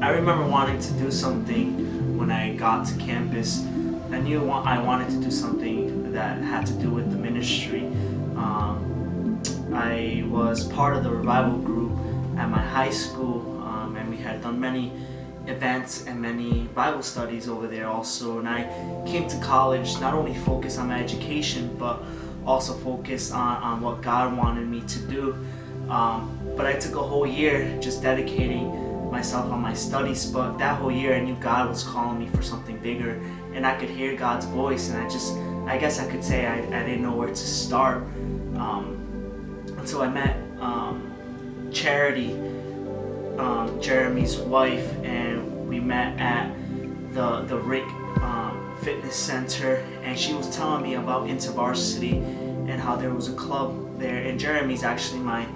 I remember wanting to do something when I got to campus. I knew I wanted to do something that had to do with the ministry. I was part of the revival group at my high school, and we had done many events and many Bible studies over there also. And I came to college not only focused on my education, but also focused on what God wanted me to do. But I took a whole year just dedicating myself on my studies, but that whole year I knew God was calling me for something bigger, and I could hear God's voice, and I guess I could say I didn't know where to start. Until I met Charity, Jeremy's wife, and we met at the Rick Fitness Center, and she was telling me about InterVarsity and how there was a club there, and Jeremy's actually my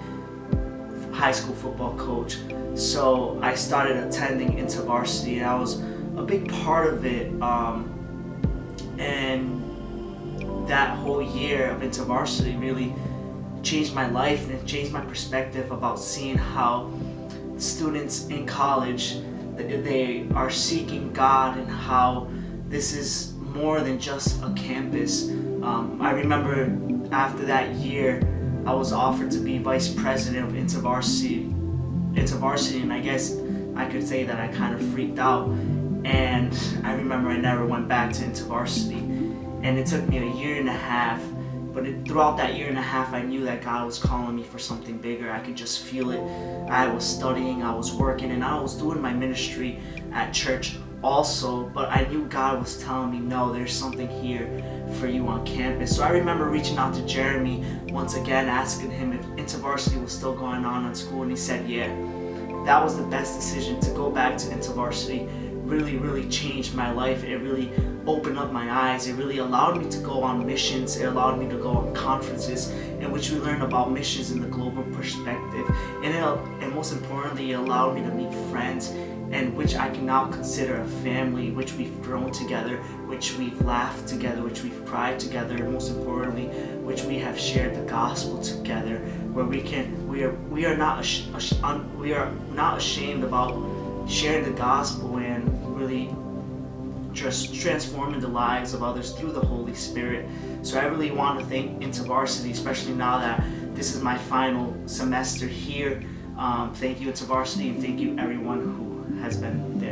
high school football coach. So I started attending InterVarsity, and I was a big part of it. And that whole year of InterVarsity really changed my life, and it changed my perspective about seeing how students in college, they are seeking God, and how this is more than just a campus. I remember after that year, I was offered to be vice president of InterVarsity, and I guess I could say that I kind of freaked out. And I remember I never went back to InterVarsity, and it took me a year and a half. But throughout that year and a half, I knew that God was calling me for something bigger. I could just feel it. I was studying, I was working, and I was doing my ministry at church also. But I knew God was telling me, no, there's something here for you on campus. So I remember reaching out to Jeremy once again, asking him if InterVarsity was still going on at school, and he said, yeah. That was the best decision to go back to InterVarsity. Really changed my life. It really opened up my eyes. It really allowed me to go on missions. It allowed me to go on conferences in which we learn about missions in the global perspective. And most importantly, it allowed me to meet friends, and which I can now consider a family, which we've grown together, which we've laughed together, which we've cried together, and most importantly, which we have shared the gospel together, where we are not ashamed about sharing the gospel and really just transforming the lives of others through the Holy Spirit. So I really want to thank InterVarsity, especially now that this is my final semester here. Thank you, InterVarsity, and thank you everyone who has been there.